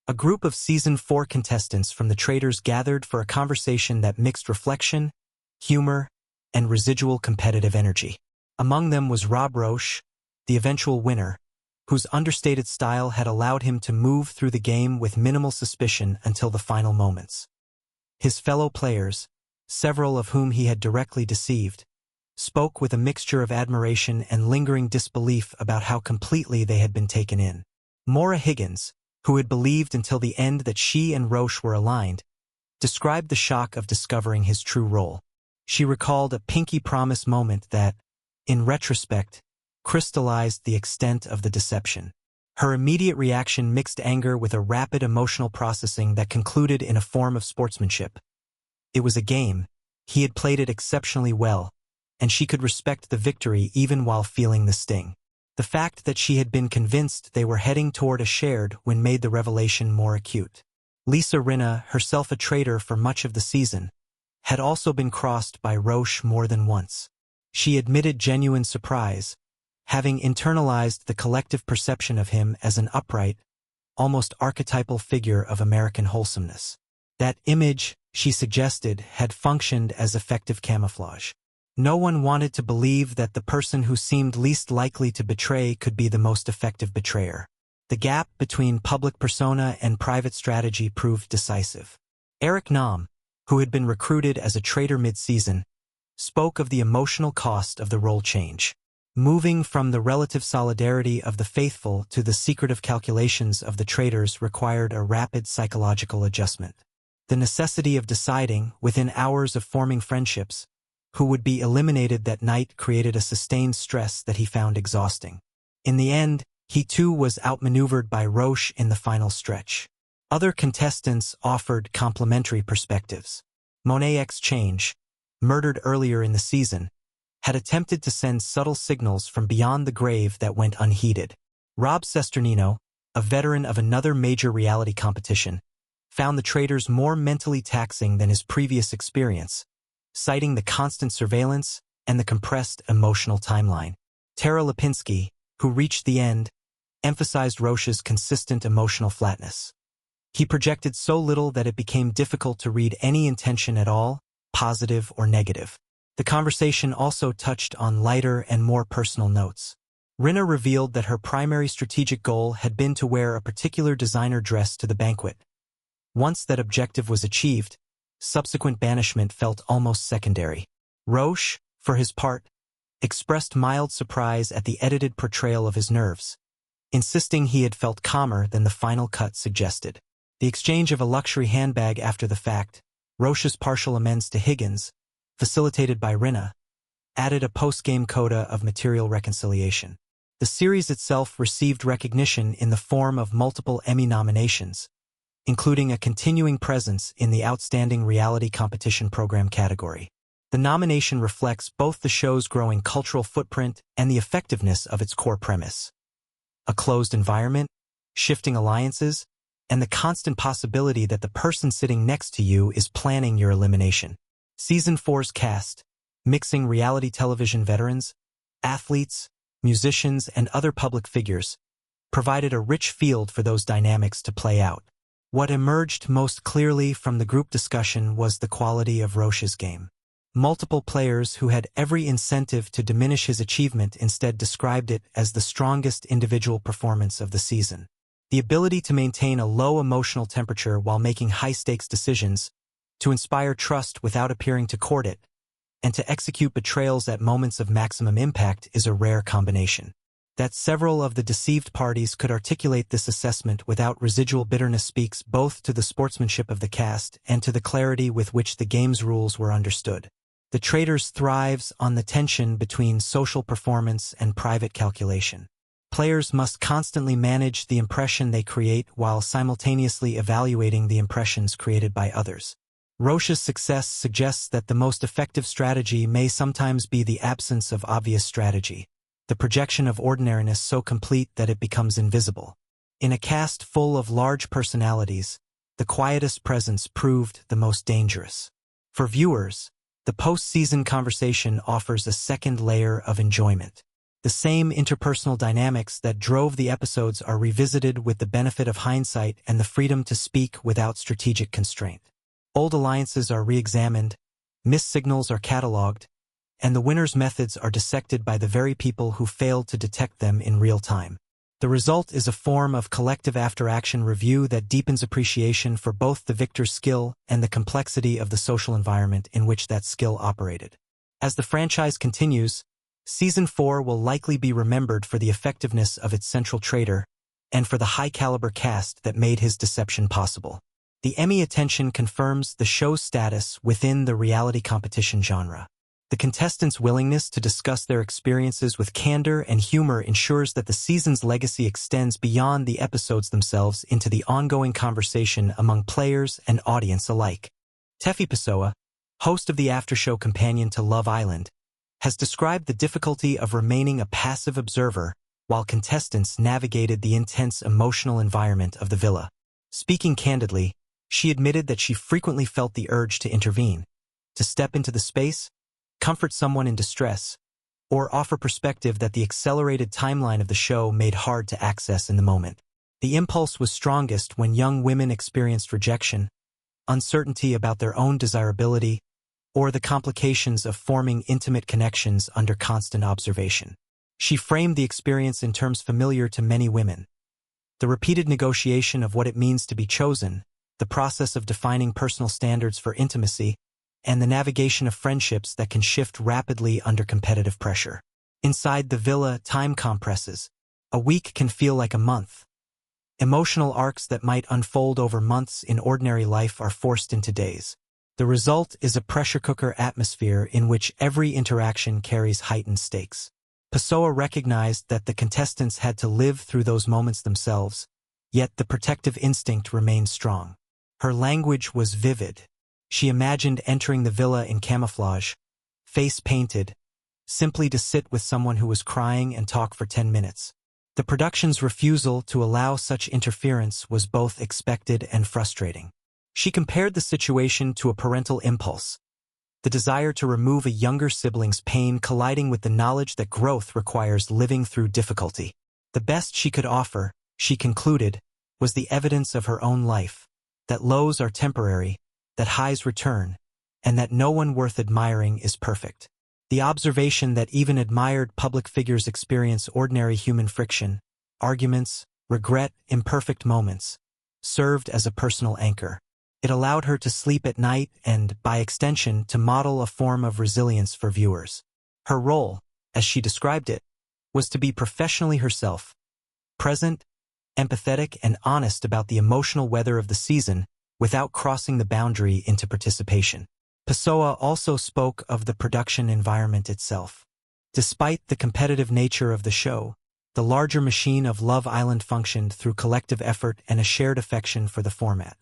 A group of Season 4 contestants from the Traitors gathered for a conversation that mixed reflection, humor, and residual competitive energy. Among them was Rob Rausch, the eventual winner, whose understated style had allowed him to move through the game with minimal suspicion until the final moments. His fellow players, several of whom he had directly deceived, spoke with a mixture of admiration and lingering disbelief about how completely they had been taken in. Maura Higgins, who had believed until the end that she and Rausch were aligned, described the shock of discovering his true role. She recalled a pinky promise moment that, in retrospect, crystallized the extent of the deception. Her immediate reaction mixed anger with a rapid emotional processing that concluded in a form of sportsmanship. It was a game, he had played it exceptionally well, and she could respect the victory even while feeling the sting. The fact that she had been convinced they were heading toward a shared win made the revelation more acute. Rinna, herself a traitor for much of the season, had also been crossed by Rausch more than once. She admitted genuine surprise, having internalized the collective perception of him as an upright, almost archetypal figure of American wholesomeness. That image, she suggested, had functioned as effective camouflage. No one wanted to believe that the person who seemed least likely to betray could be the most effective betrayer. The gap between public persona and private strategy proved decisive. Eric Nam, who had been recruited as a traitor mid-season, spoke of the emotional cost of the role change. Moving from the relative solidarity of the faithful to the secretive calculations of the traitors required a rapid psychological adjustment. The necessity of deciding, within hours of forming friendships, who would be eliminated that night created a sustained stress that he found exhausting. In the end, he too was outmaneuvered by Rausch in the final stretch. Other contestants offered complementary perspectives. Monét X Change, murdered earlier in the season, had attempted to send subtle signals from beyond the grave that went unheeded. Rob Cesternino, a veteran of another major reality competition, found the traitors more mentally taxing than his previous experience, citing the constant surveillance and the compressed emotional timeline. Lipinski, who reached the end, emphasized Rausch's consistent emotional flatness. He projected so little that it became difficult to read any intention at all, positive or negative. The conversation also touched on lighter and more personal notes. Rinna revealed that her primary strategic goal had been to wear a particular designer dress to the banquet. Once that objective was achieved, subsequent banishment felt almost secondary. Rausch, for his part, expressed mild surprise at the edited portrayal of his nerves, insisting he had felt calmer than the final cut suggested. The exchange of a luxury handbag after the fact, Rausch's partial amends to Higgins, facilitated by Rinna, added a post-game coda of material reconciliation. The series itself received recognition in the form of multiple Emmy nominations, including a continuing presence in the Outstanding Reality Competition Program category. The nomination reflects both the show's growing cultural footprint and the effectiveness of its core premise. A closed environment, shifting alliances, and the constant possibility that the person sitting next to you is planning your elimination. Season 4's cast, mixing reality television veterans, athletes, musicians, and other public figures, provided a rich field for those dynamics to play out. What emerged most clearly from the group discussion was the quality of Rausch's game. Multiple players who had every incentive to diminish his achievement instead described it as the strongest individual performance of the season. The ability to maintain a low emotional temperature while making high-stakes decisions, to inspire trust without appearing to court it, and to execute betrayals at moments of maximum impact is a rare combination. That several of the deceived parties could articulate this assessment without residual bitterness speaks both to the sportsmanship of the cast and to the clarity with which the game's rules were understood. The Traitors thrives on the tension between social performance and private calculation. Players must constantly manage the impression they create while simultaneously evaluating the impressions created by others. Rausch's success suggests that the most effective strategy may sometimes be the absence of obvious strategy, the projection of ordinariness so complete that it becomes invisible. In a cast full of large personalities, the quietest presence proved the most dangerous. For viewers, the post-season conversation offers a second layer of enjoyment. The same interpersonal dynamics that drove the episodes are revisited with the benefit of hindsight and the freedom to speak without strategic constraint. Old alliances are re-examined, missed signals are catalogued, and the winner's methods are dissected by the very people who failed to detect them in real time. The result is a form of collective after-action review that deepens appreciation for both the victor's skill and the complexity of the social environment in which that skill operated. As the franchise continues, Season 4 will likely be remembered for the effectiveness of its central traitor and for the high-caliber cast that made his deception possible. The Emmy attention confirms the show's status within the reality competition genre. The contestants' willingness to discuss their experiences with candor and humor ensures that the season's legacy extends beyond the episodes themselves into the ongoing conversation among players and audience alike. Tefi Pessoa, host of the after-show companion to Love Island, has described the difficulty of remaining a passive observer while contestants navigated the intense emotional environment of the villa. Speaking candidly, she admitted that she frequently felt the urge to intervene, to step into the space, comfort someone in distress, or offer perspective that the accelerated timeline of the show made hard to access in the moment. The impulse was strongest when young women experienced rejection, uncertainty about their own desirability, or the complications of forming intimate connections under constant observation. She framed the experience in terms familiar to many women. The repeated negotiation of what it means to be chosen, the process of defining personal standards for intimacy, and the navigation of friendships that can shift rapidly under competitive pressure. Inside the villa, time compresses. A week can feel like a month. Emotional arcs that might unfold over months in ordinary life are forced into days. The result is a pressure cooker atmosphere in which every interaction carries heightened stakes. Pessoa recognized that the contestants had to live through those moments themselves, yet the protective instinct remained strong. Her language was vivid. She imagined entering the villa in camouflage, face painted, simply to sit with someone who was crying and talk for 10 minutes. The production's refusal to allow such interference was both expected and frustrating. She compared the situation to a parental impulse, the desire to remove a younger sibling's pain colliding with the knowledge that growth requires living through difficulty. The best she could offer, she concluded, was the evidence of her own life, that lows are temporary, that highs return, and that no one worth admiring is perfect. The observation that even admired public figures experience ordinary human friction, arguments, regret, imperfect moments, served as a personal anchor. It allowed her to sleep at night and, by extension, to model a form of resilience for viewers. Her role, as she described it, was to be professionally herself, present, empathetic, and honest about the emotional weather of the season without crossing the boundary into participation. Pessoa also spoke of the production environment itself. Despite the competitive nature of the show, the larger machine of Love Island functioned through collective effort and a shared affection for the format.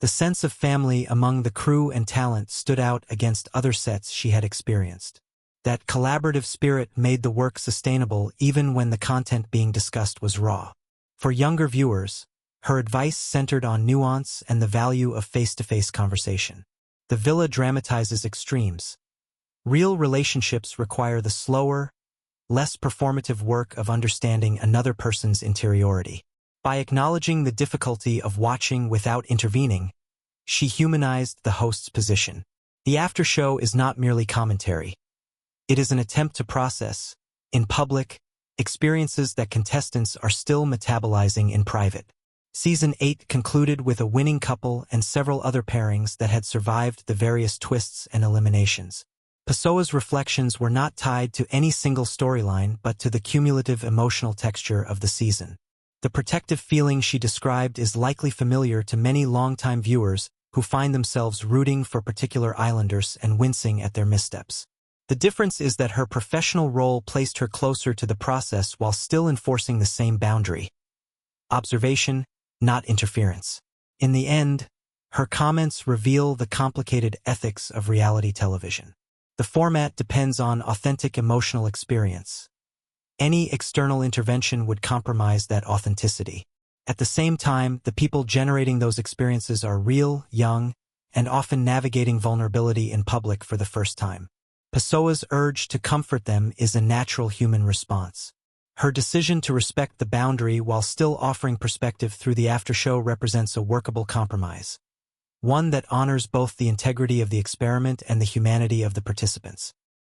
The sense of family among the crew and talent stood out against other sets she had experienced. That collaborative spirit made the work sustainable even when the content being discussed was raw. For younger viewers, her advice centered on nuance and the value of face-to-face conversation. The villa dramatizes extremes. Real relationships require the slower, less performative work of understanding another person's interiority. By acknowledging the difficulty of watching without intervening, she humanized the host's position. The after-show is not merely commentary. It is an attempt to process, in public, experiences that contestants are still metabolizing in private. Season 8 concluded with a winning couple and several other pairings that had survived the various twists and eliminations. Pessoa's reflections were not tied to any single storyline but to the cumulative emotional texture of the season. The protective feeling she described is likely familiar to many longtime viewers who find themselves rooting for particular islanders and wincing at their missteps. The difference is that her professional role placed her closer to the process while still enforcing the same boundary: observation, not interference. In the end, her comments reveal the complicated ethics of reality television. The format depends on authentic emotional experience. Any external intervention would compromise that authenticity. At the same time, the people generating those experiences are real, young, and often navigating vulnerability in public for the first time. Pessoa's urge to comfort them is a natural human response. Her decision to respect the boundary while still offering perspective through the after-show represents a workable compromise, one that honors both the integrity of the experiment and the humanity of the participants.